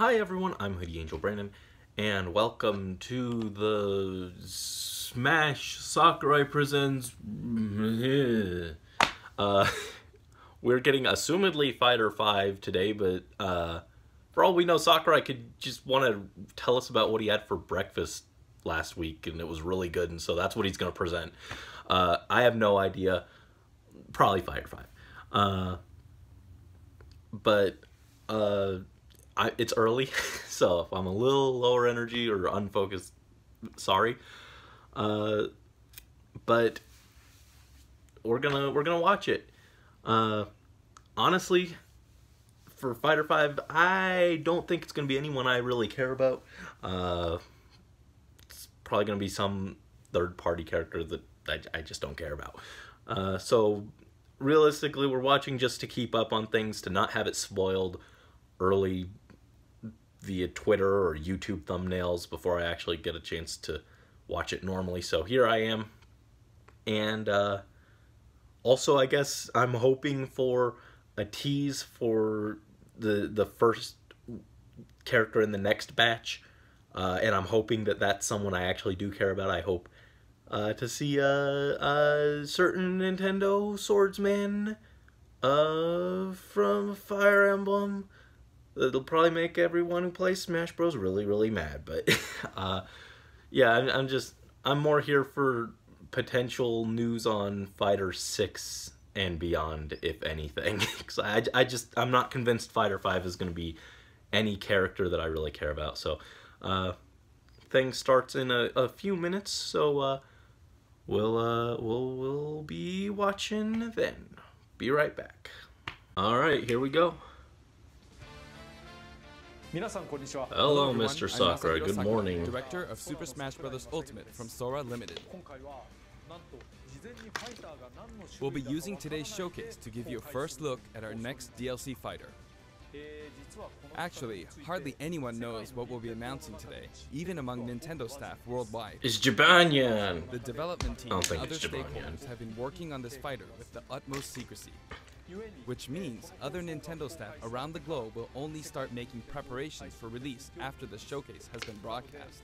Hi everyone, I'm Hoodie Angel Brandon, and welcome to the Smash Sakurai Presents. We're getting assumedly Fighter 5 today, but for all we know, Sakurai could just want to tell us about what he had for breakfast last week, and it was really good, and so that's what he's going to present. I have no idea. Probably Fighter 5. It's early, so if I'm a little lower energy or unfocused, sorry. But we're gonna watch it. Honestly, for Fighter 5, I don't think it's gonna be anyone I really care about. It's probably gonna be some third-party character that I just don't care about. So realistically, we're watching just to keep up on things, to not have it spoiled early via Twitter or YouTube thumbnails before I actually get a chance to watch it normally. So here I am. And also, I guess I'm hoping for a tease for the first character in the next batch. And I'm hoping that that's someone I actually do care about. I hope to see a certain Nintendo swordsman from Fire Emblem. It'll probably make everyone who plays Smash Bros. Really, really mad. But yeah, I'm more here for potential news on Fighter 6 and beyond, if anything. Because I'm not convinced Fighter 5 is going to be any character that I really care about. So thing starts in a few minutes. So we'll be watching then. Be right back. All right, here we go. Hello, Mr. Sakurai. Good morning. Director of Super Smash Bros. Ultimate from Sora Limited. We'll be using today's showcase to give you a first look at our next DLC fighter. Actually, hardly anyone knows what we'll be announcing today, even among Nintendo staff worldwide. It's Jabanyan. The development team and other stakeholders have been working on this fighter with the utmost secrecy. Which means other Nintendo staff around the globe will only start making preparations for release after the showcase has been broadcast.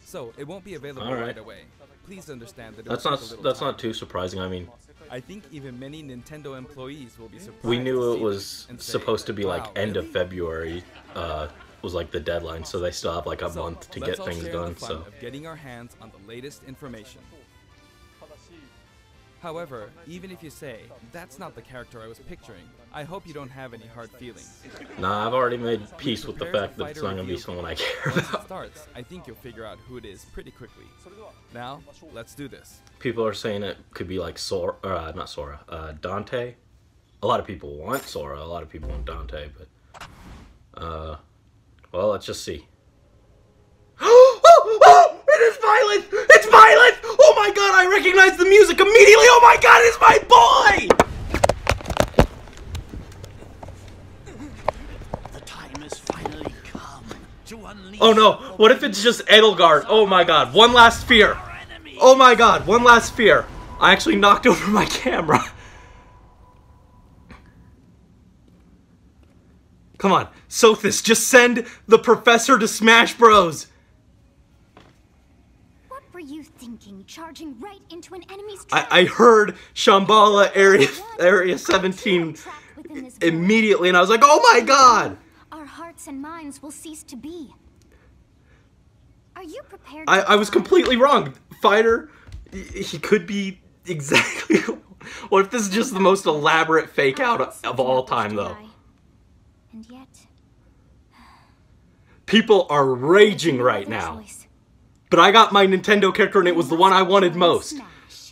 So it won't be available right away. Please understand that that's not too surprising. I mean, I think even many Nintendo employees will be surprised. We knew it was supposed to be like end of February was like the deadline, so they still have like a month to get things done. So of getting our hands on the latest information. However, even if you say, that's not the character I was picturing, I hope you don't have any hard feelings. Nah, I've already made peace with the fact that it's not going to be someone I care about. Once it starts, I think you'll figure out who it is pretty quickly. Now, let's do this. People are saying it could be like not Sora, Dante. A lot of people want Sora, a lot of people want Dante, but, well, let's just see. Oh, it is Byleth! It's Byleth! Oh my god, I recognize the music immediately! Oh my god, it's my boy! The time has finally come to unleash. Oh no, what if it's just Edelgard? Oh my god, one last fear. Oh my god, one last fear. I actually knocked over my camera. Come on, Sothis, just send the professor to Smash Bros. What were you thinking, charging right into an enemy's I heard Shambhala Area 17 immediately, and I was like, oh my god! Our hearts and minds will cease to be. Are you prepared? I was completely wrong. Fighter, he could be exactly... What if this is just the most elaborate fake out of all time, though? And yet... People are raging right now. But I got my Nintendo character and it was the one I wanted most.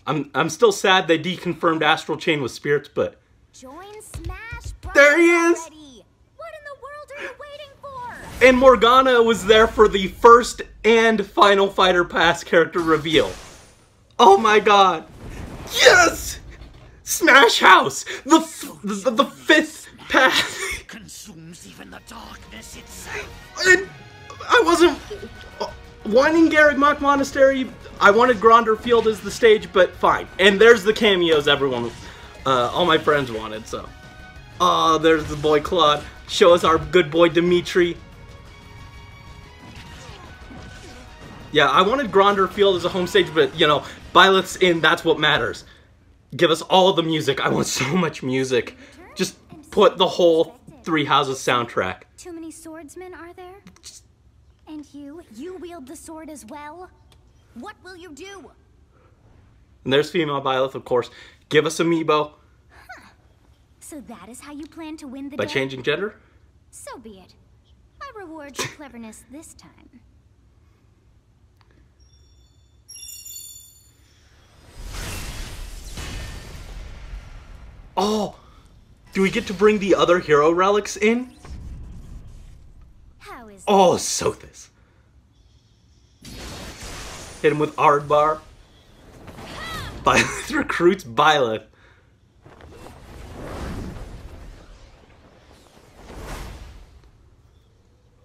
I'm still sad they deconfirmed Astral Chain with spirits, but... Join Smash Bros. There he is! Already. What in the world are you waiting for? And Morgana was there for the first and final Fighter Pass character reveal. Oh my god. Yes! Smash House! The fifth pass! Consumes even the darkness itself. And I wasn't wanting Garreg Mach Monastery. I wanted Gronder Field as the stage, but fine. And there's the cameos everyone, all my friends wanted, so. Oh, there's the boy Claude. Show us our good boy Dimitri. Yeah, I wanted Gronder Field as a home stage, but, you know, Byleth's in, that's what matters. Give us all the music. I want so much music. Just put the whole Three Houses soundtrack. Too many swordsmen, are there? And you wield the sword as well? What will you do? And there's female Byleth, of course. Give us Amiibo. Huh. So that is how you plan to win the By day? changing gender? So be it. I reward your cleverness this time. Oh! Do we get to bring the other hero relics in? How is Oh, Sothis. Hit him with Ardbar. Byleth recruits Byleth.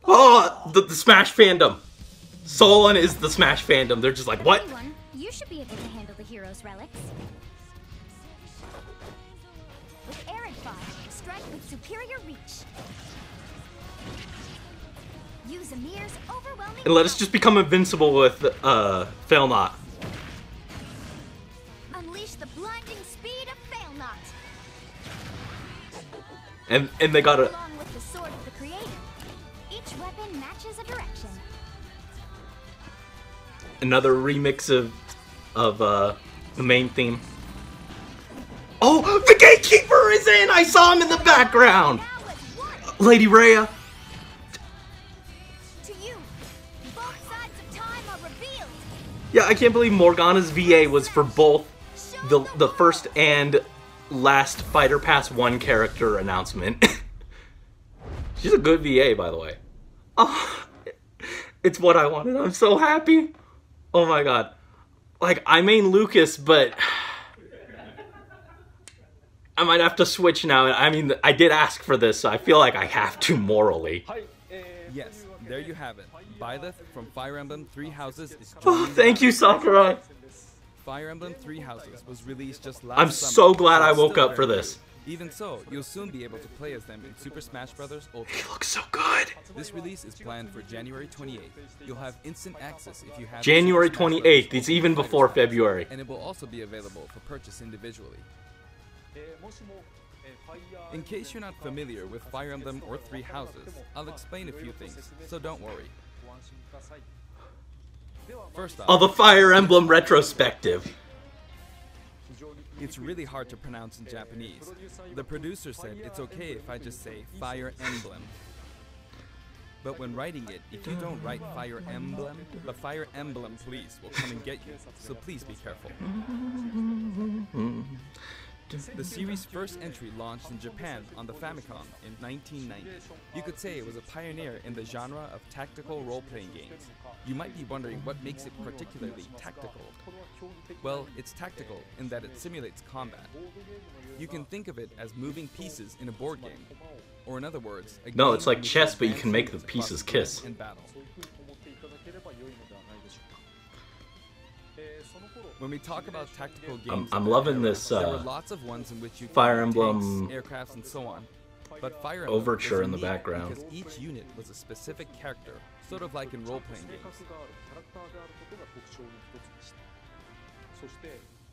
Oh, the Smash fandom. Solon is the Smash fandom. They're just like, what? Anyone, you should be able to handle the hero's relics. With Arid Fire, strike with superior reach. Use Amir's overwhelming And let us just become invincible with Fail Not. Unleash the blinding speed of Fail Not. And they got a Along with the sword of the creator, each weapon matches a direction. another remix of the main theme. Oh, the Gatekeeper is in! I saw him in the background! Now at one. Lady Rhea. To you, both sides of time are revealed. Yeah, I can't believe Morgana's VA was for both the first and last Fighter Pass 1 character announcement. She's a good VA, by the way. Oh, it's what I wanted. I'm so happy. Oh my god. Like, I main Lucas, but I might have to switch now. I mean, I did ask for this, so I feel like I have to morally. Yes, there you have it. Byleth from Fire Emblem Three Houses is Oh, joining thank you, Sakurai. Fire Emblem Three Houses was released just last I'm summer, so glad I it's woke still up for very this. new. Even so, you'll soon be able to play as them in Super Smash Bros. Ultimate. He looks so good. This release is planned for January 28th. You'll have instant access if you have January Super Smash Bros. 28th. It's Ultimate even Fighter before Pack, February. and it will also be available for purchase individually. In case you're not familiar with Fire Emblem or Three Houses, I'll explain a few things, so don't worry. First Oh, off, the Fire Emblem retrospective. it's really hard to pronounce in Japanese. The producer said it's okay if I just say Fire Emblem. But when writing it, if you don't write Fire Emblem, the Fire Emblem police will come and get you, so please be careful. The series' first entry launched in Japan on the Famicom in 1990. You could say it was a pioneer in the genre of tactical role-playing games. You might be wondering what makes it particularly tactical. Well, it's tactical in that it simulates combat. You can think of it as moving pieces in a board game. Or in other words, a No, game it's like in which chess, you but you advance can make the moves across pieces the board kiss. in battle. When we talk about tactical games, I'm loving this there were lots of ones in which you Fire could Emblem tanks, aircrafts, and so on. But Fire Emblem overture was in the unique background. because each unit was a specific character, sort of like in role-playing games.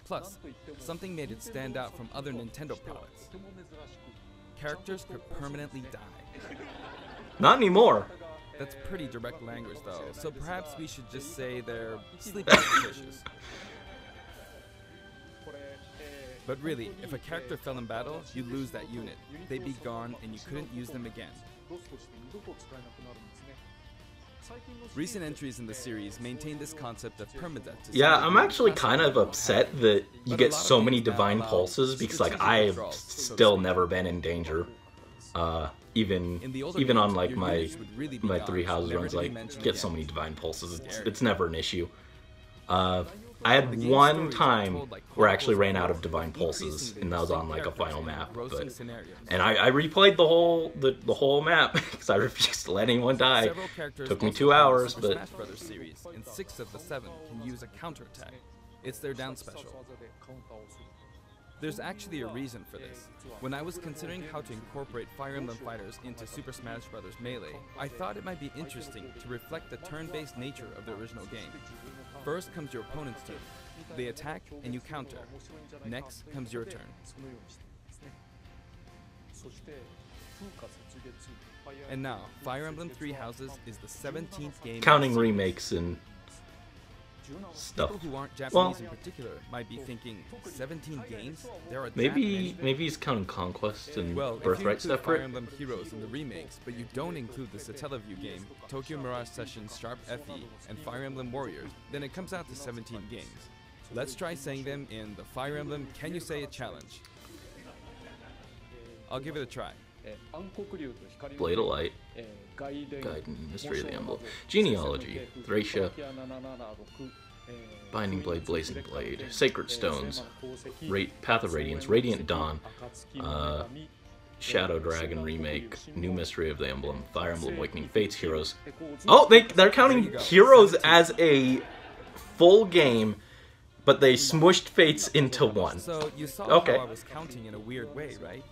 Plus, something made it stand out from other Nintendo products. Characters could permanently die. Not anymore. That's pretty direct language though, so perhaps we should just say they're sleeping fishes. But really, if a character fell in battle, you'd lose that unit. They'd be gone and you couldn't use them again. Recent entries in the series maintain this concept of permadeath. to Yeah, some I'm degree, actually plus kind of people upset have. that you But a get lot of so many games now divine allow pulses because, like, strategic I've withdrawals, so to still speak. never been in danger. In the older Even on games, like your my units would really be gone, Three Houses never runs, to be like mentioned get so again. many divine pulses. Scary. It's never an issue. I had The game's one stories are time told like where I actually chronicles ran of out of war, divine pulses, increasingly and that was on like a distinct final characters map. and engrossing But scenarios. and I replayed the whole map because I refused to let anyone die. Several characters Took me also 2 from the hours, Super but Smash Bros. Series, and 6 of the 7 can use a counterattack. It's their down special. There's actually a reason for this. When I was considering how to incorporate Fire Emblem fighters into Super Smash Bros. Melee, I thought it might be interesting to reflect the turn-based nature of the original game. First comes your opponent's turn. They attack and you counter. Next comes your turn. And now, Fire Emblem Three Houses is the 17th game. Counting remakes and stuff. People who aren't Japanese in particular might be thinking, 17 games? There are maybe he's counting Conquest and Birthright separate. separate. Fire Emblem Heroes in the remakes, but you don't include the Satellaview game, Tokyo Mirage Sessions Sharp FE, and Fire Emblem Warriors, then it comes out to 17 games. Let's try saying them in the Fire Emblem Can You Say It challenge. I'll give it a try. Blade of Light, Gaiden, Mystery of the Emblem, Genealogy, Thracia, Binding Blade, Blazing Blade, Sacred Stones, Path of Radiance, Radiant Dawn, Shadow Dragon Remake, New Mystery of the Emblem, Fire Emblem Awakening, Fates, Heroes. Oh, they're counting Heroes as a full game, but they smushed Fates into one. So you saw how I was counting in a weird way, right?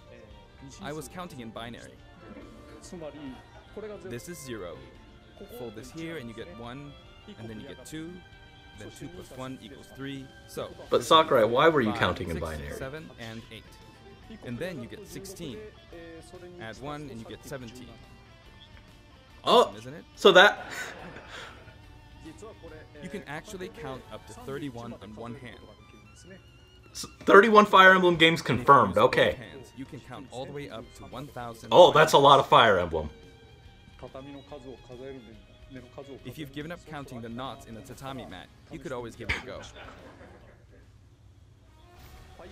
I was counting in binary. This is 0. Fold this here and you get 1, and then you get 2, then 2 plus 1 equals 3. So, but Sakurai, why were you 5, counting in 6, binary? 7 and 8. And then you get 16. Add 1 and you get 17. Awesome, isn't it? So that you can actually count up to 31 on one hand. 31 Fire Emblem games confirmed, okay. You can count all the way up to 1,000. Oh, that's a lot of Fire Emblem. If you've given up counting the knots in a tatami mat, you could always give it a go.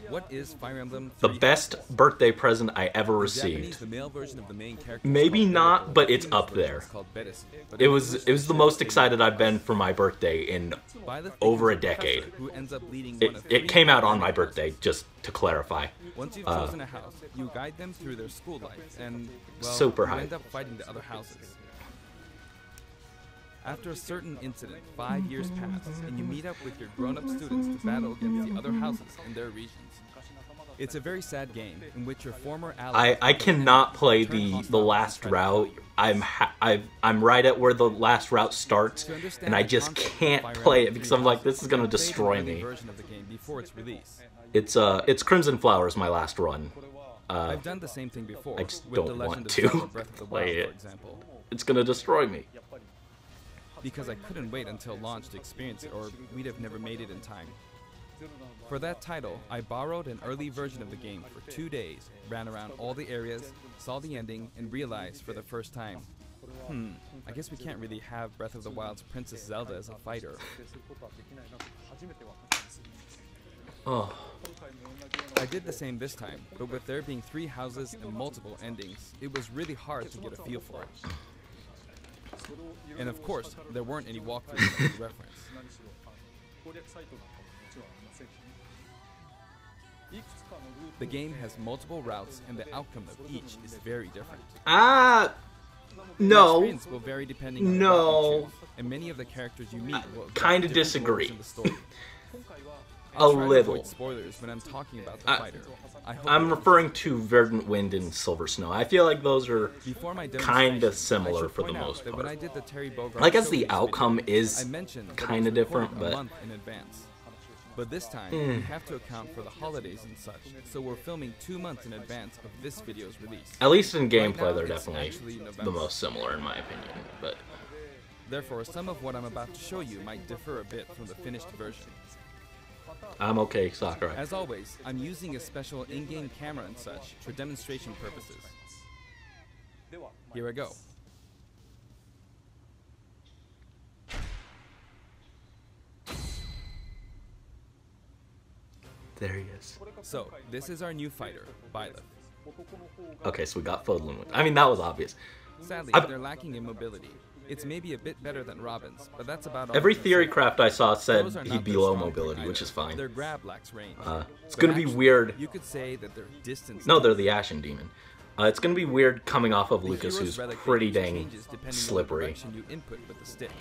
What is Fire Emblem 3 The best birthday present I ever received. The male version of the main character Maybe not, but it's up there. It was the most excited I've been for my birthday in over a decade. It came out on my birthday, just to clarify. Once you've chosen a house, you guide them through their school life, and well, super you hype. end up fighting the other houses. After a certain incident, 5 years pass, and you meet up with your grown-up students to battle against the other houses in their regions. It's a very sad game in which your former ally. I cannot play the last route. I'm right at where the last route starts, and I just can't play it because I'm like, this is gonna destroy me. It's Crimson Flowers, my last run. I've done the same thing before. I just don't want to play it. It's gonna destroy me. Because I couldn't wait until launch to experience it, or we'd have never made it in time. For that title, I borrowed an early version of the game for 2 days, ran around all the areas, saw the ending, and realized for the first time, I guess we can't really have Breath of the Wild's Princess Zelda as a fighter. Oh. I did the same this time, but with there being 3 houses and multiple endings, it was really hard to get a feel for it. And of course, there weren't any walkthroughs to reference. The game has multiple routes, and the outcome of each is very different. No. The experience will vary depending on the route you choose, and many of the characters you meet will kind of disagree. In the story. A little. Spoilers when I'm talking about the fighter. I'm referring to Verdant Wind and Silver Snow. I feel like those are kind of similar for the most part. I guess the outcome is kind of different, but... But this time, we have to account for the holidays and such, so we're filming 2 months in advance of this video's release. At least in gameplay, they're definitely the most similar in my opinion, but... Therefore, some of what I'm about to show you might differ a bit from the finished version. I'm okay, Sakurai. As always, I'm using a special in-game camera and such for demonstration purposes. Here I go. There he is. So, this is our new fighter, Byleth. Okay, so we got Fodlan. I mean, that was obvious. Sadly, they're lacking in mobility. It's maybe a bit better than Robin's, but that's about all. Every theory craft I saw said he'd be low mobility, which is fine. Their grab lacks range. It's gonna be weird. You could say that they're distance. No, they're the Ashen Demon. It's gonna be weird coming off of Lucas, who's pretty dang slippery. You input with the stick.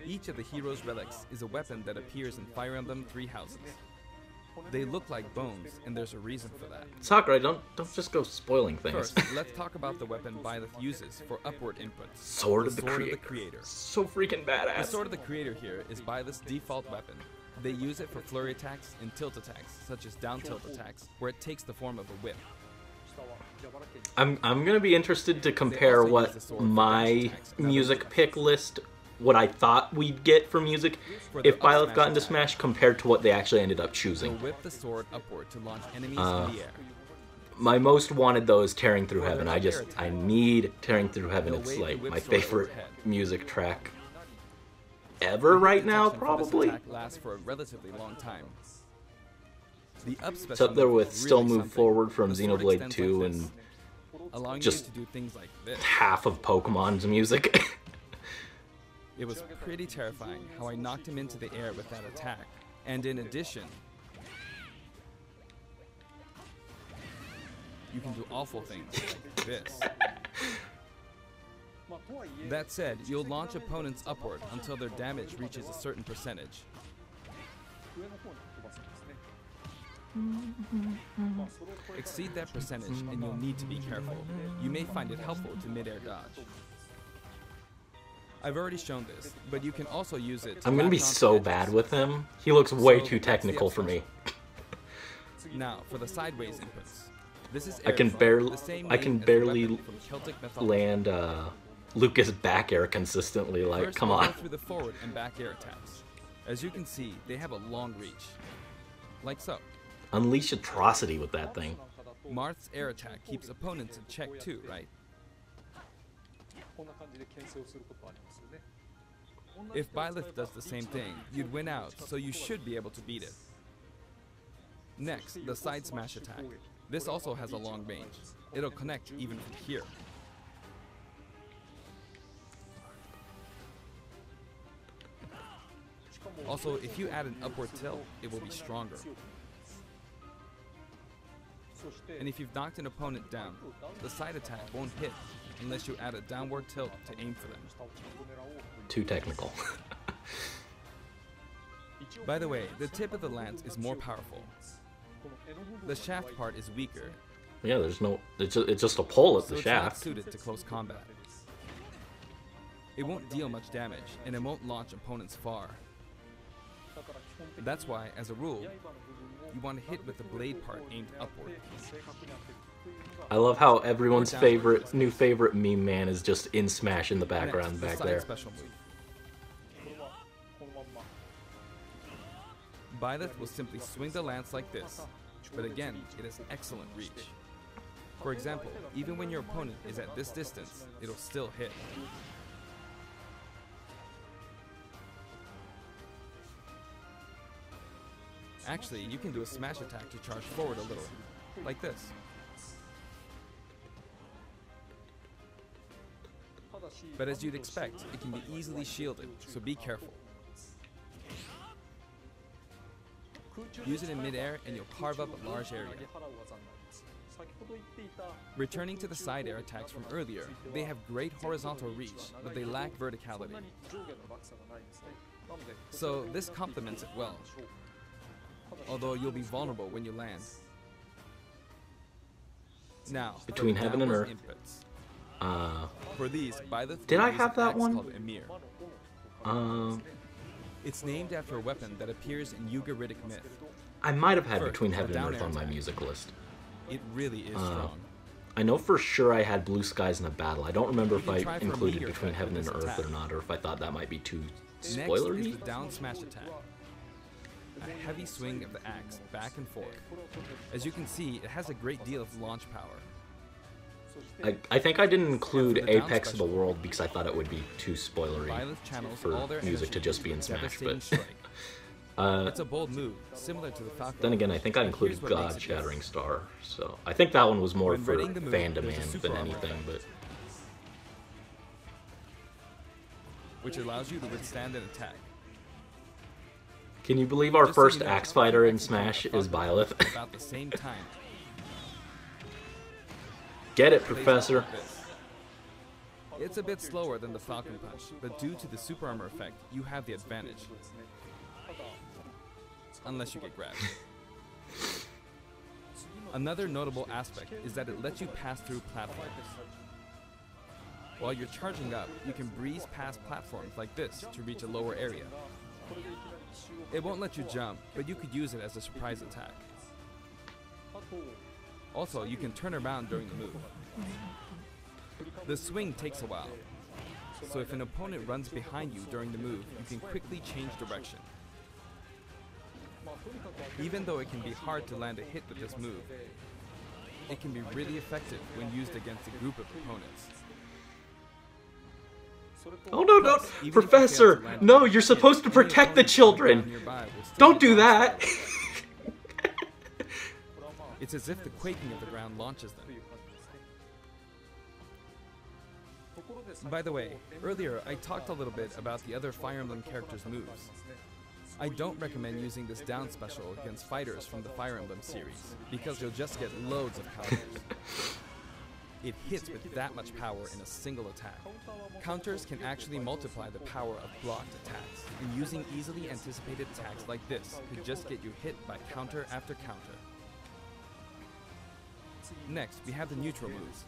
Each of the hero's relics is a weapon that appears in Fire Emblem Three Houses. They look like bones, and there's a reason for that. Sakurai, don't just go spoiling things. First, let's talk about the weapon Byleth uses for upward inputs. Sword of the Creator. So freaking badass. The Sword of the Creator here is Byleth's default weapon. They use it for flurry attacks and tilt attacks, such as down tilt attacks, where it takes the form of a whip. I'm gonna be interested to compare what my music pick list, what I thought we'd get for music if Byleth got into Smash, compared to what they actually ended up choosing. So whip the sword upward to launch enemies in the air. My most wanted though is Tearing Through Heaven. I need Tearing Through Heaven. It's like my favorite music track ever right now, probably. Lasts for a relatively long time. The up It's up there with Still Move Forward from Xenoblade 2 and allowing just you to do things like this. half of Pokemon's music. It was pretty terrifying how I knocked him into the air with that attack. And in addition, you can do awful things like this. That said, you'll launch opponents upward until their damage reaches a certain percentage. Exceed that percentage and you'll need to be careful. You may find it helpful to mid-air dodge. I've already shown this, but you can also use it to I'm gonna be so bad with him. He looks way too technical for me. Now, for the sideways inputs. This is I can barely land Lucas back air consistently. Like, First, come we'll on. go through the forward and back air attacks. As you can see, they have a long reach. Like so. Unleash atrocity with that thing. Marth's air attack keeps opponents in check too, right? If Byleth does the same thing, you'd win out, so you should be able to beat it. Next, the side smash attack. This also has a long range. It'll connect even from here. Also, if you add an upward tilt, it will be stronger. And if you've knocked an opponent down, the side attack won't hit unless you add a downward tilt to aim for them. Too technical. By the way, the tip of the lance is more powerful. The shaft part is weaker. Yeah, there's no. It's just a pull at the so shaft. It's not suited to close combat. It won't deal much damage, and it won't launch opponents far. That's why, as a rule, you want to hit with the blade part aimed upward. I love how everyone's new favorite meme man is just in Smash in the background back there. Special move. Byleth will simply swing the lance like this, but again, it has excellent reach. For example, even when your opponent is at this distance, it'll still hit. Actually, you can do a smash attack to charge forward a little, like this. But as you'd expect, it can be easily shielded, so be careful. Use it in midair and you'll carve up a large area. Returning to the side air attacks from earlier, they have great horizontal reach, but they lack verticality. So this complements it well, although you'll be vulnerable when you land. Now, Between Heaven and Earth. For these, Byleth Did I have that one? Called Emir. It's named after a weapon that appears in Ugaritic myth. I might have had First, Between Heaven and down Earth on air my attack. music list. It really is strong. I know for sure I had Blue Skies in a battle. I don't remember if can I try for a included meteor Between effect Heaven and with this Earth attack. or not, or if I thought that might be too Next is spoilery. the down smash attack. A heavy swing of the axe back and forth. As you can see, it has a great deal of launch power. I think I didn't include And for the down Apex of the special, World because I thought it would be too spoilery Byleth channels for all their music to energy just be in into Smash. devastating But strike. It's a bold move, similar to the Falcon. then again, I think I But included here's what makes God it Shattering Star, so I think that one was more When for readying the move, fan there's a demand super than armor anything. effect. But which allows you to withstand an attack. can you believe our Just so first you know, axe fighter in Falcon Punch Smash and is Falcon Byleth? Punch about the same time. Get it, Plays out Professor. like this. It's a bit slower than the Falcon Punch, but due to the super armor effect, you have the advantage. Unless you get grabbed. Another notable aspect is that it lets you pass through platforms. While you're charging up, you can breeze past platforms like this to reach a lower area. It won't let you jump, but you could use it as a surprise attack. Also, you can turn around during the move. The swing takes a while, so if an opponent runs behind you during the move, you can quickly change direction. Even though it can be hard to land a hit with this move, it can be really effective when used against a group of opponents. Oh no, no, Professor! No, you're supposed to protect the children! Don't do that! It's as if the quaking of the ground launches them. By the way, earlier I talked a little bit about the other Fire Emblem characters' moves. I don't recommend using this down special against fighters from the Fire Emblem series, because you'll just get loads of counters. It hits with that much power in a single attack. Counters can actually multiply the power of blocked attacks, and using easily anticipated attacks like this could just get you hit by counter after counter. Next, we have the neutral moves.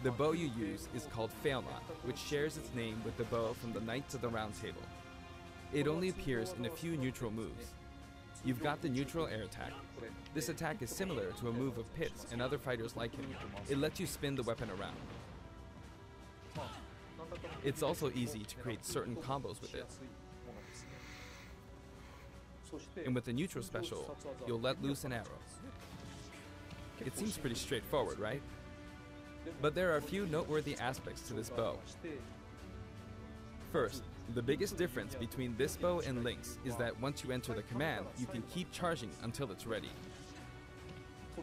The bow you use is called Fail Not, which shares its name with the bow from the Knights of the Round Table. It only appears in a few neutral moves. You've got the neutral air attack. This attack is similar to a move of Pit's and other fighters like him. It lets you spin the weapon around. It's also easy to create certain combos with it. And with the neutral special, you'll let loose an arrow. It seems pretty straightforward, right? But there are a few noteworthy aspects to this bow. First, the biggest difference between this bow and Link's is that once you enter the command, you can keep charging until it's ready.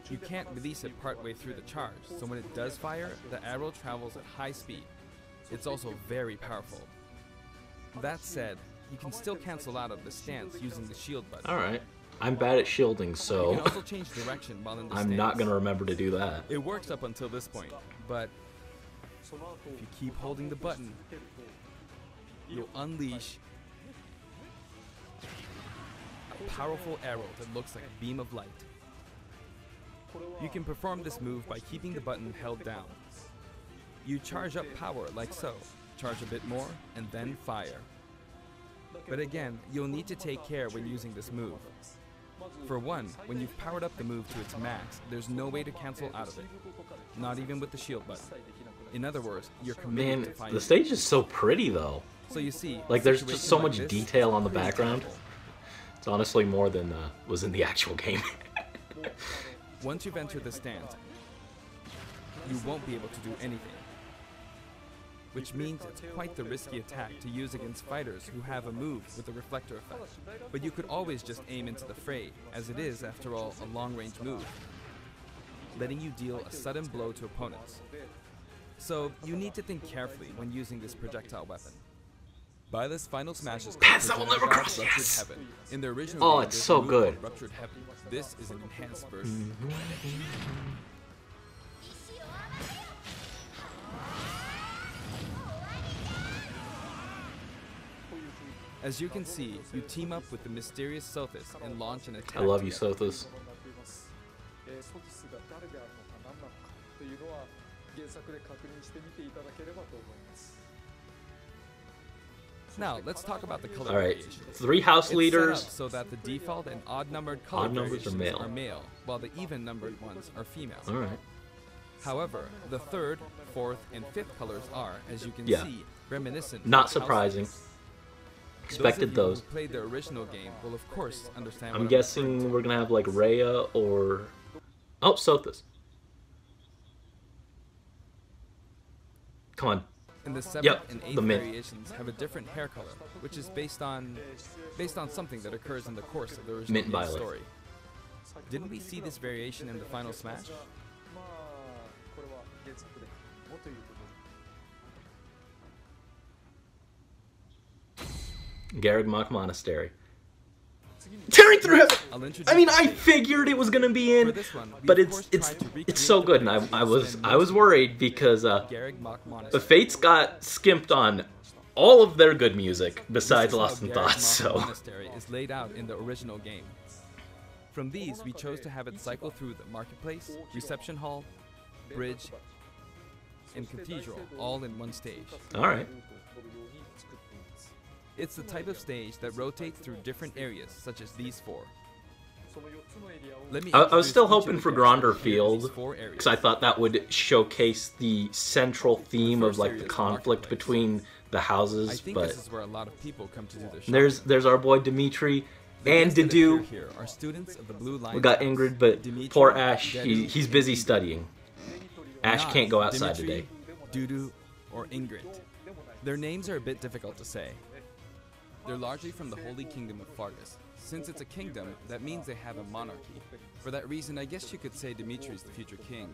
You can't release it partway through the charge, so when it does fire, the arrow travels at high speed. It's also very powerful. That said, you can still cancel out of the stance using the shield button. Alright. I'm bad at shielding, You so can also change direction while in the I'm stance. not gonna remember to do that. It works up until this point, but if you keep holding the button, you'll unleash a powerful arrow that looks like a beam of light. You can perform this move by keeping the button held down. You charge up power like so, charge a bit more, and then fire. But again, you'll need to take care when using this move. For one, when you've powered up the move to its max, there's no way to cancel out of it. Not even with the shield button. In other words, you're committed Man, to fighting. the stage is so pretty though. So you see, Like there's just so situations much like this, detail on the pretty background. powerful. It's honestly more than was in the actual game. Once you've entered the stance, you won't be able to do anything. Which means it's quite the risky attack to use against fighters who have a move with a reflector effect. But you could always just aim into the fray, as it is, after all, a long-range move, letting you deal a sudden blow to opponents. So you need to think carefully when using this projectile weapon. Byleth's final smash is Pass that will never called cross, Ruptured yes! Heaven. In the original Oh, game, it's there's so a move good. called Ruptured Heaven. This is an enhanced version. As you can see, you team up with the mysterious Sothis and launch an attack. I love you, together. Sothis. Now, let's talk about the color Alright, variations. 3 house It's leaders. set up so that the default and odd-numbered color Odd numbers are variations male. while the even-numbered ones are female. Alright. However, the 3rd, 4th, and 5th colors are, as you can Yeah. see, reminiscent. Not of house surprising. leaders. Expected those. those. Who played the original game will of course understand. I'm what guessing we're gonna have like Rhea or... Oh, Sothis. Come on. And the 7th Yep, and the 8th mint. variations have a different hair color, which is based on something that occurs in the course of the original Mint game Byleth. story. Didn't we see this variation in the final smash? Garrigmach Monastery. Tearing through heaven! I'll introduce I mean, you I to- figured it was gonna be For in, this one, we but of it's course it's tried to recreate it's so the good, and physics I was and I was worried because Garrigmach the Monastery. Fates got skimped on all of their good music This besides is how Lost in Garrigmach Thoughts. So Monastery is laid out in the original game. From these, we chose to have it cycle through the marketplace, reception hall, bridge, and cathedral all in one stage. Alright. It's the type of stage that rotates through different areas, such as these four. I was still hoping for Gronder Field, because I thought that would showcase the central theme of like the conflict between the houses, but this is where a lot of people come to do their there's our boy Dimitri and Dedu. Here are students of the Blue Line. We got Ingrid, but poor Ash, he's busy studying. Ash can't go outside Dimitri, today. Dudu, or Ingrid. Their names are a bit difficult to say. They're largely from the Holy Kingdom of Fargus. Since it's a kingdom, that means they have a monarchy. For that reason, I guess you could say Dimitri's the future king.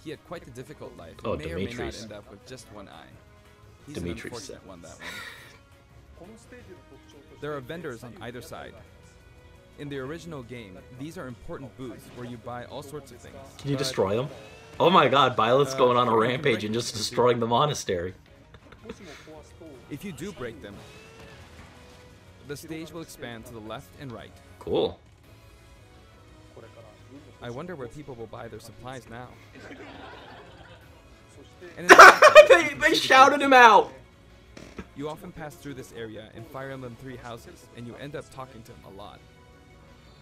He had quite a difficult life and may or may not end up with just one eye. He's an unfortunate one, that one. There are vendors on either side. In the original game, these are important booths where you buy all sorts of things. Can you destroy them? Oh my god, Byleth's going on a rampage and just destroying the monastery. If you do break them, the stage will expand to the left and right. Cool. I wonder where people will buy their supplies now. They shouted him out! You often pass through this area in Fire Emblem 3 houses, and you end up talking to him a lot.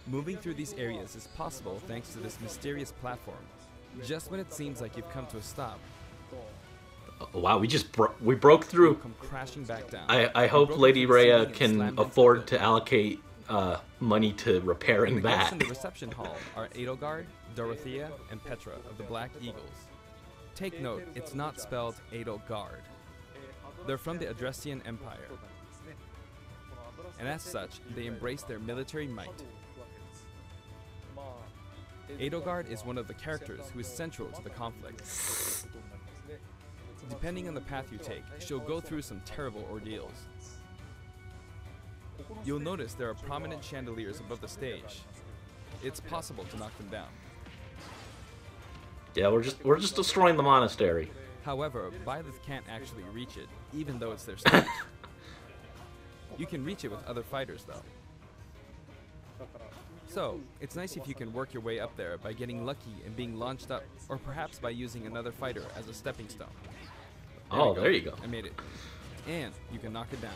Moving through these areas is possible thanks to this mysterious platform. Just when it seems like you've come to a stop, wow, we broke through. Come crashing back down. I hope Lady Rhea can afford to allocate money to repairing that. The guests in the reception hall are Edelgard, Dorothea, and Petra of the Black Eagles. Take note, it's not spelled Edelgard. They're from the Adressian Empire, and as such, they embrace their military might. Edelgard is one of the characters who is central to the conflict. Depending on the path you take, she'll go through some terrible ordeals. You'll notice there are prominent chandeliers above the stage. It's possible to knock them down. Yeah, we're just destroying the monastery. However, Byleth can't actually reach it, even though it's their stage. You can reach it with other fighters, though. So, it's nice if you can work your way up there by getting lucky and being launched up, or perhaps by using another fighter as a stepping stone. There you go. I made it. And you can knock it down.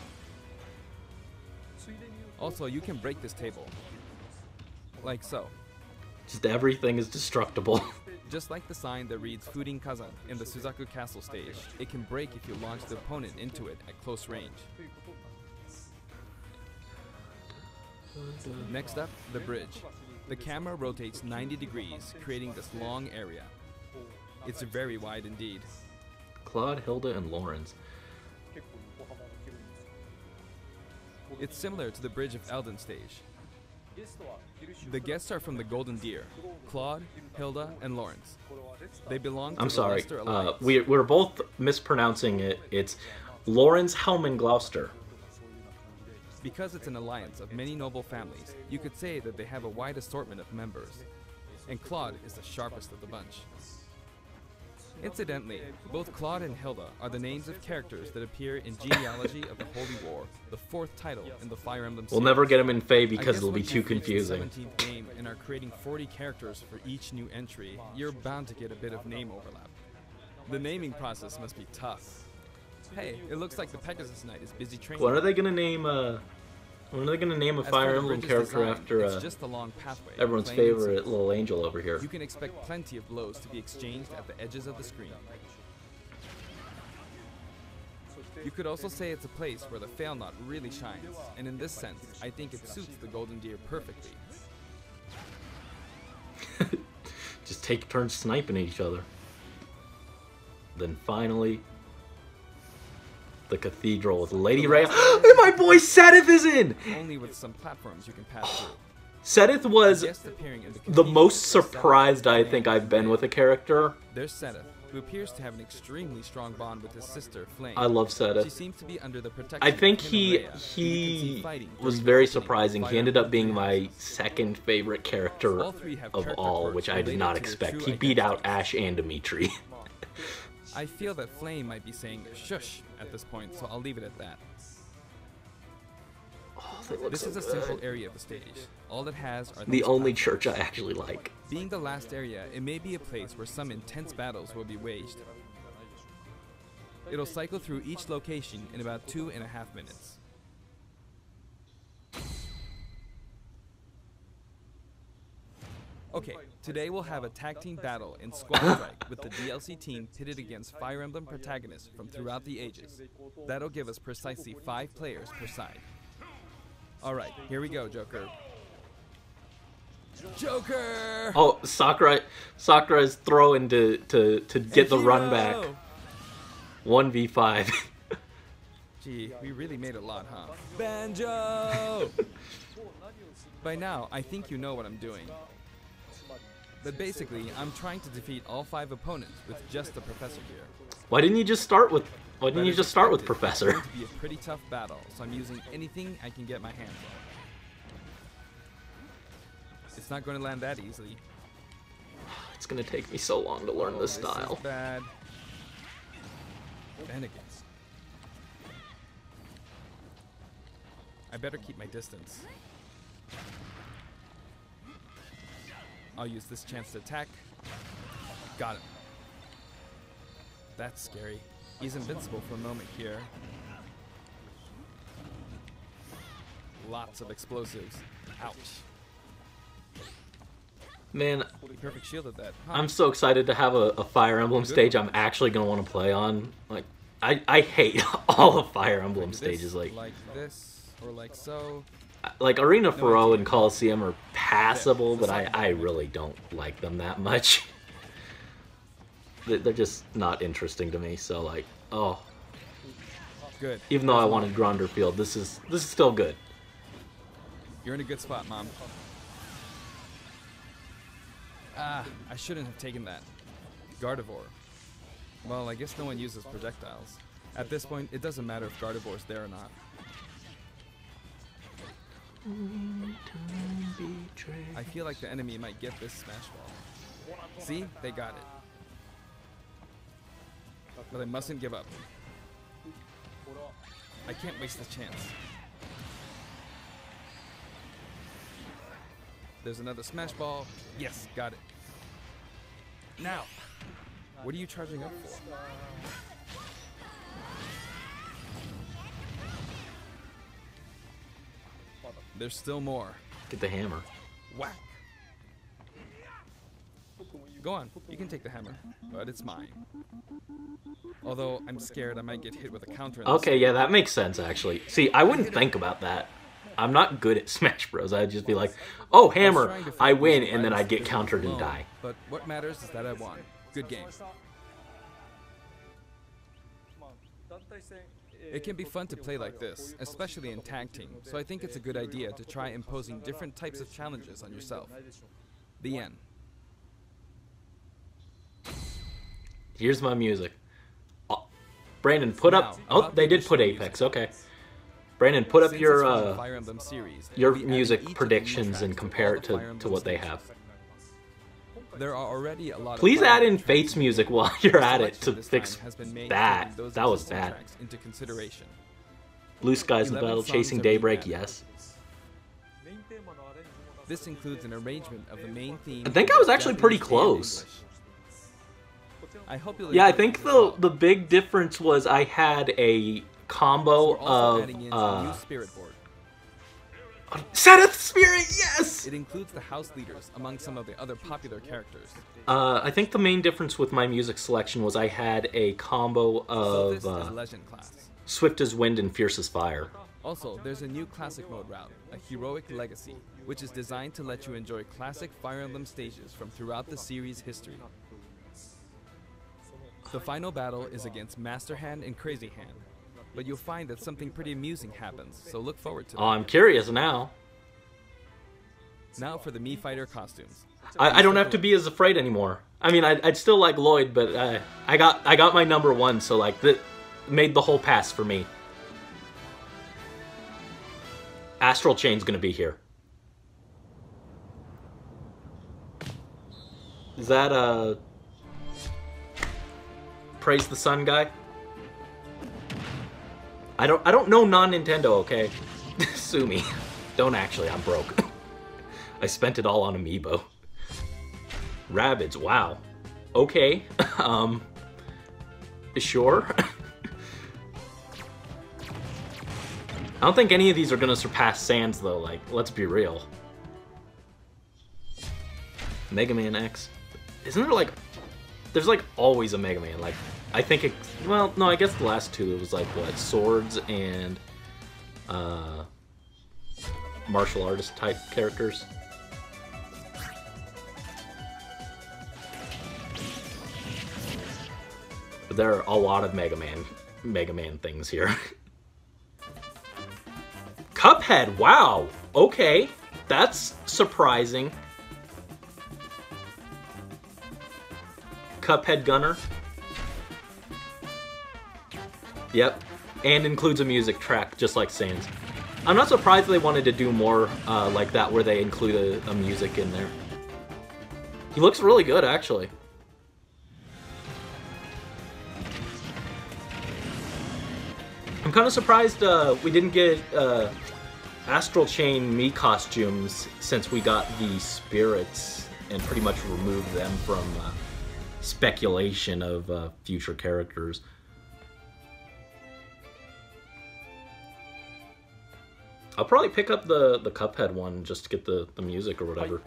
Also, you can break this table. Like so. Just everything is destructible. Just like the sign that reads Furin Kazan in the Suzaku Castle stage, it can break if you launch the opponent into it at close range. Next up, the bridge. The camera rotates 90 degrees, creating this long area. It's very wide indeed. Claude, Hilda, and Lawrence. It's similar to the Bridge of Elden stage. The guests are from the Golden Deer, Claude, Hilda, and Lawrence. They belong to the Leicester Alliance. We're both mispronouncing it. It's Lawrence Helman Gloucester. Because it's an alliance of many noble families, you could say that they have a wide assortment of members. And Claude is the sharpest of the bunch. Incidentally, both Claude and Hilda are the names of characters that appear in Genealogy of the Holy War, the 4th title in the Fire Emblem series. We'll never get them in Fae because it'll be too confusing. If you reach the 17th game and are creating 40 characters for each new entry, you're bound to get a bit of name overlap. The naming process must be tough. Hey, it looks like the Pegasus Knight is busy training. When are they gonna name a Fire Emblem character after it's just a long pathway, everyone's favorite little angel over here? You can expect plenty of blows to be exchanged at the edges of the screen. You could also say it's a place where the Fail Knot really shines, and in this sense, I think it suits the Golden Deer perfectly. Just take turns sniping at each other. Then finally, the cathedral with Lady Rhea. My boy Sedith is in! Only with some platforms you can pass through. Sedith was the most surprised I think I've been with a character. There's Sedith, who appears to have an extremely strong bond with his sister, Flame. I love Sedith. She seems to be under the protection I think of he was very surprising. He ended up being my second favorite character of all, which I did not expect. He beat out Ash and Dimitri. I feel that Flame might be saying shush at this point, so I'll leave it at that. Oh, They look This so is a good. simple area of the stage. All it has are The these only platforms. church I actually like. Being the last area, it may be a place where some intense battles will be waged. It'll cycle through each location in about 2.5 minutes. Okay, today we'll have a tag team battle in Squad Strike with the DLC team pitted against Fire Emblem protagonists from throughout the ages. That'll give us precisely 5 players per side. Alright, here we go, Joker. Joker! Oh, Sakurai's throwing to get the run back. 1v5. Gee, we really made a lot, huh? Banjo! By now, I think you know what I'm doing. But basically, I'm trying to defeat all 5 opponents with just the Professor gear. Why didn't you just start with Professor? It's going to be a pretty tough battle, so I'm using anything I can get my hands on. It's not going to land that easily. It's gonna take me so long to learn this style. This is bad. Bennigan's. I better keep my distance. I'll use this chance to attack. Got him. That's scary. He's invincible for a moment here. Lots of explosives. Ouch. Man, Perfect shielded that. Huh. I'm so excited to have a Fire Emblem stage I'm actually gonna want to play on. Like, I hate all the Fire Emblem stages. Like this, or like so. Arena Faro and Coliseum are passable, but I really don't like them that much. They're just not interesting to me. So like, oh, Good. even though I wanted Gronderfield, this is still good. You're in a good spot, Mom. Ah, I shouldn't have taken that. Gardevoir. Well, I guess no one uses projectiles. At this point, it doesn't matter if Gardevoir's there or not. I feel like the enemy might get this Smash Ball. See? They got it. But I mustn't give up. I can't waste this chance. There's another Smash Ball. Yes, got it. Now, what are you charging up for? There's still more. Get the hammer. Whack. Go on, you can take the hammer, but it's mine. Although I'm scared I might get hit with a counter. Okay, yeah, that makes sense actually. See, I wouldn't think about that. I'm not good at Smash Bros. I'd just be like, oh, hammer, I win, and then I'd get countered and die. But what matters is that I won. Good game. It can be fun to play like this, especially in tag team, so I think it's a good idea to try imposing different types of challenges on yourself. The end. Here's my music. Oh, Brandon, put up... Oh, they did put Apex, okay. Brandon, put up your Fire Emblem series, music predictions and compare it to what they have. There are already a lot of Please add in Fate's music while you're at it to fix that. Those That was existing bad. tracks into consideration. Blue Skies in the 11 Battle, songs Chasing are Daybreak, re-added. yes. This includes an arrangement of the main theme. I think I was actually pretty close. I hope you'll Yeah, I enjoy think it as well. the big difference was I had a combo We're also of adding in a new spirit board. Zenith Spirit, yes! It includes the house leaders among some of the other popular characters. I think the main difference with my music selection was I had a combo So of this is Legend class. Swift as Wind and Fierce as Fire. Also, there's a new classic mode route, a Heroic Legacy, which is designed to let you enjoy classic Fire Emblem stages from throughout the series' history. The final battle is against Master Hand and Crazy Hand, but you'll find that something pretty amusing happens, so look forward to Oh, that. I'm curious now. Now for the Mii Fighter costumes. I don't have to be as afraid anymore. I mean, I'd still like Lloyd, but I got my number 1, so like that made the whole pass for me. Astral Chain's gonna be here. Is that Praise the Sun guy? I don't know non-Nintendo, okay? Sue me. Don't actually, I'm broke. I spent it all on Amiibo. Rabbids, wow. Okay, sure. I don't think any of these are gonna surpass Sans though, like, let's be real. Mega Man X. Isn't there like... There's like always a Mega Man, like, I think it... Well, no, I guess the last two, it was like, what, Swords and... martial artist type characters. But there are a lot of Mega Man things here. Cuphead, wow! Okay, that's surprising. Cuphead Gunner. Yep, and includes a music track, just like Sans. I'm not surprised they wanted to do more like that, where they include a music in there. He looks really good, actually. I'm kind of surprised we didn't get Astral Chain Mii costumes since we got the spirits and pretty much removed them from speculation of future characters. I'll probably pick up the Cuphead one just to get the music or whatever.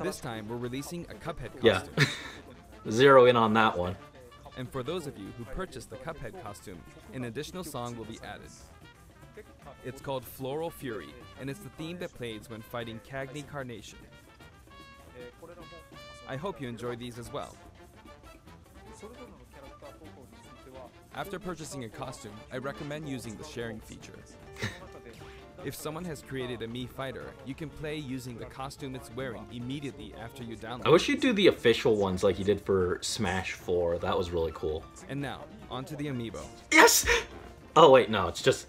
This time we're releasing a Cuphead costume. Yeah. Zero in on that one. And for those of you who purchased the Cuphead costume, an additional song will be added. It's called Floral Fury, and it's the theme that plays when fighting Cagney Carnation. I hope you enjoy these as well. After purchasing a costume, I recommend using the sharing feature. If someone has created a Mii fighter, you can play using the costume it's wearing immediately after you download it. I wish you'd do the official ones like you did for Smash 4. That was really cool. And now, onto the amiibo. Yes! Oh wait, no, it's just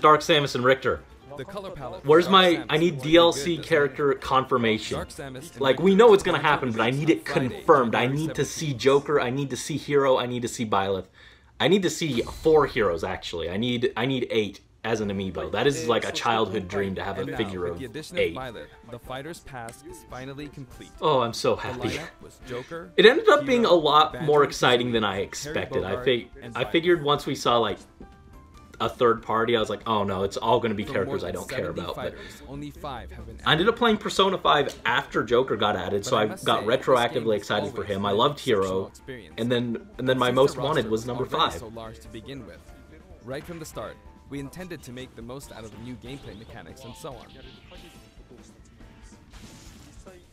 Dark Samus and Richter. The color palette. Where's Dark my... Samus I need is DLC good, character confirmation. Dark Samus and Like, Richter we know it's will gonna come happen, to but I release need it on Friday, confirmed. I January need to see 17th. Joker, I need to see Hero, I need to see Byleth. I need to see 4 heroes, actually. I need 8 as an amiibo. That is like a childhood dream to have a And now, figure with of the addition 8. of Byleth, the Fighter's Pass is finally complete. Oh, I'm so The happy. lineup was Joker, It ended up being a Hero, lot Banjo more and exciting Kazooie, than I Harry expected. Bogart, and I Byleth. figured once we saw like a third party, I was like, oh no, it's all going to be From characters more I than don't care 70 about. But fighters, only 5 have been I ended up playing Persona 5 after Joker got added, so But I I must got say, this game retroactively has excited for always him. I been an loved exceptional Hero, experience. and then my Since most the wanted roster was number already 5. so large to begin with. Right from the start, we intended to make the most out of the new gameplay mechanics and so on.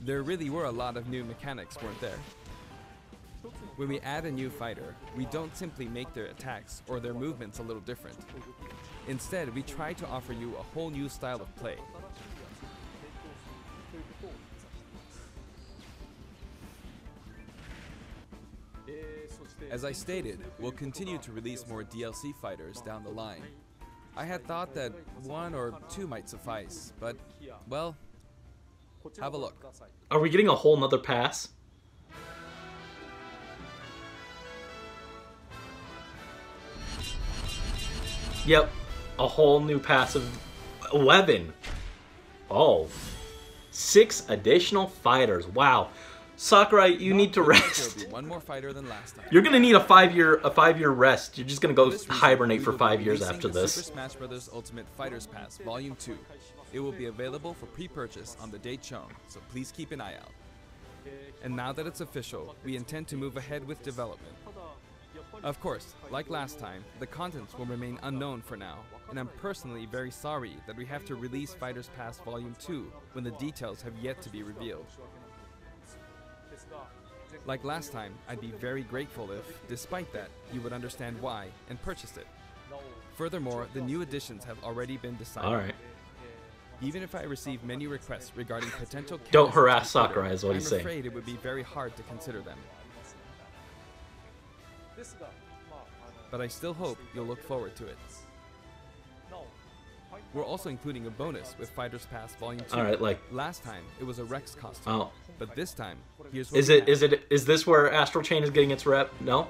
There really were a lot of new mechanics, weren't there? When we add a new fighter, we don't simply make their attacks or their movements a little different. Instead, we try to offer you a whole new style of play. As I stated, we'll continue to release more DLC fighters down the line. I had thought that 1 or 2 might suffice, but, well, have a look. Are we getting a whole nother pass? Yep, a whole new pass of 11. Oh, 6 additional fighters. Wow. Sakurai, you need to rest. There'll be 1 more fighter than last time. You're gonna need a 5-year rest. You're just gonna go For this reason, hibernate we for will be 5 years releasing after the this. Super Smash Bros. Ultimate Fighters Pass Volume 2. It will be available for pre-purchase on the date shown, so please keep an eye out. And now that it's official, we intend to move ahead with development. Of course, like last time, the contents will remain unknown for now, and I'm personally very sorry that we have to release Fighters Pass Volume 2 when the details have yet to be revealed. Like last time, I'd be very grateful if, despite that, you would understand why and purchase it. Furthermore, the new additions have already been decided. Alright. Even if I receive many requests regarding potential Don't candidates harass on Twitter, Sakurai is what he's saying. I'm afraid it would be very hard to consider them. But I still hope you'll look forward to it. We're also including a bonus with Fighters Pass Volume 2. Alright, like, Last time, it was a Rex costume. oh. But this time, here's what Is this where Astral Chain is getting its rep? No?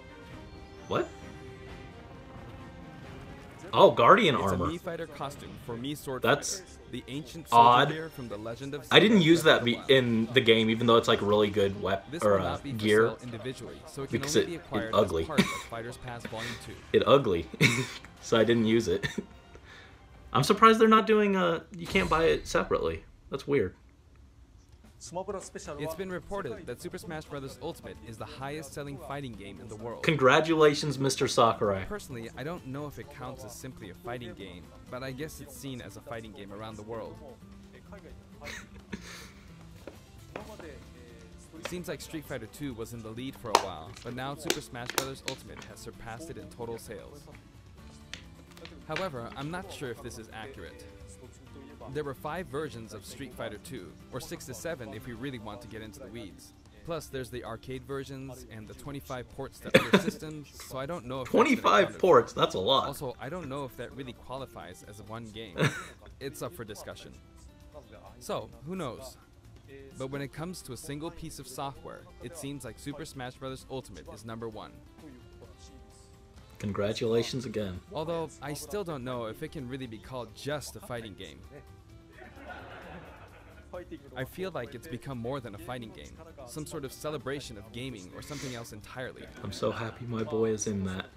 What? Oh, Guardian It's armor. a Mii fighter costume for Mii sword That's fighter, the ancient odd. soldier gear from the Legend of I didn't Zelda use Breath of that the Wild. in the game, even though it's like really good This will not be for gear. sale individually, so it can Because only be it acquired ugly. as part of Fighters Pass Volume 2. It ugly, so I didn't use it. I'm surprised they're not doing you can't buy it separately. That's weird. It's been reported that Super Smash Bros. Ultimate is the highest-selling fighting game in the world. Congratulations, Mr. Sakurai. Personally, I don't know if it counts as simply a fighting game, but I guess it's seen as a fighting game around the world. Seems like Street Fighter 2 was in the lead for a while, but now Super Smash Bros. Ultimate has surpassed it in total sales. However, I'm not sure if this is accurate. There were 5 versions of Street Fighter 2, or 6 to 7 if we really want to get into the weeds. Plus, there's the arcade versions and the 25 ports to other systems, so I don't know if that's been 25 accounted ports, for. that's a lot. Also, I don't know if that really qualifies as one game. It's up for discussion. So, who knows? But when it comes to a single piece of software, it seems like Super Smash Bros. Ultimate is #1. Congratulations again. Although, I still don't know if it can really be called just a fighting game. I feel like it's become more than a fighting game, some sort of celebration of gaming or something else entirely. I'm so happy my boy is in that.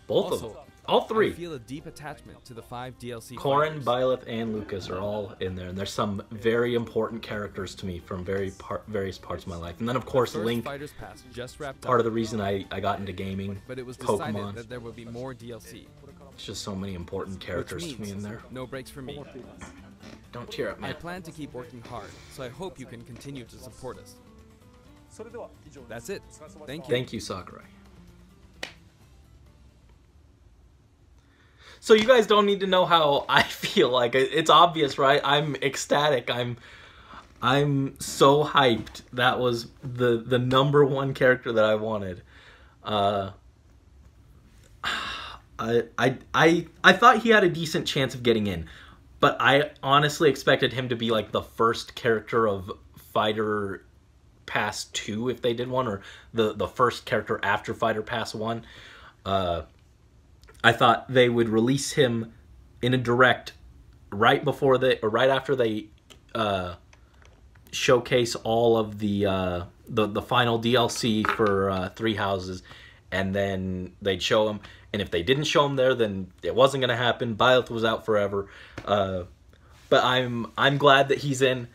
Both of them. Also, All I 3. feel a deep attachment to the 5 DLC Corrin, fighters. Byleth, and Lucas are all in there, and there's some very important characters to me from various parts of my life. And then, of course, First Link, Fighters Pass just wrapped part up, of the reason I got into gaming. but it was decided Pokemon. that there would be more DLC, It's just so many important which characters to me means in there. no breaks for me. Don't cheer up, I man. plan to keep working hard, so I hope you can continue to support us. That's it. Thank you. Thank you, Sakurai. So you guys don't need to know how I feel. Like, it's obvious, right? I'm ecstatic. I'm so hyped. That was the #1 character that I wanted. I thought he had a decent chance of getting in, but I honestly expected him to be like the first character of Fighter Pass 2 if they did one, or the first character after Fighter Pass 1. I thought they would release him in a direct right after they showcase all of the final DLC for Three Houses, and then they'd show him. And if they didn't show him there, then it wasn't going to happen. Byleth was out forever. But I'm glad that he's in.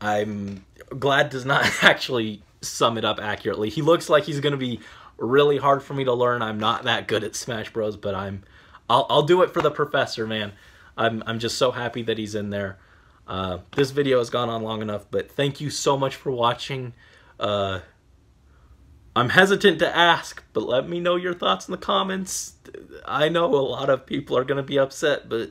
I'm glad does not actually sum it up accurately. He looks like he's going to be really hard for me to learn. I'm not that good at Smash Bros, but I'll do it for the professor, man. I'm just so happy that he's in there. This video has gone on long enough, but thank you so much for watching. I'm hesitant to ask, but let me know your thoughts in the comments. I know a lot of people are going to be upset, but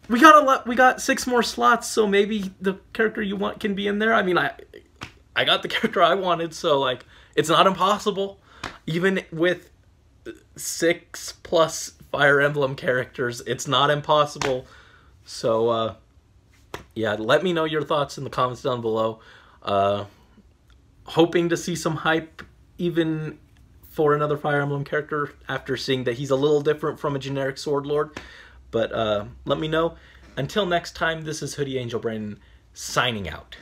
we got 6 more slots, so maybe the character you want can be in there. I mean, I got the character I wanted, so like it's not impossible. Even with 6+ Fire Emblem characters, it's not impossible. So yeah, let me know your thoughts in the comments down below. Hoping to see some hype even for another Fire Emblem character after seeing that he's a little different from a generic Sword Lord. But let me know. Until next time, this is Hoodie Angel Brandon signing out.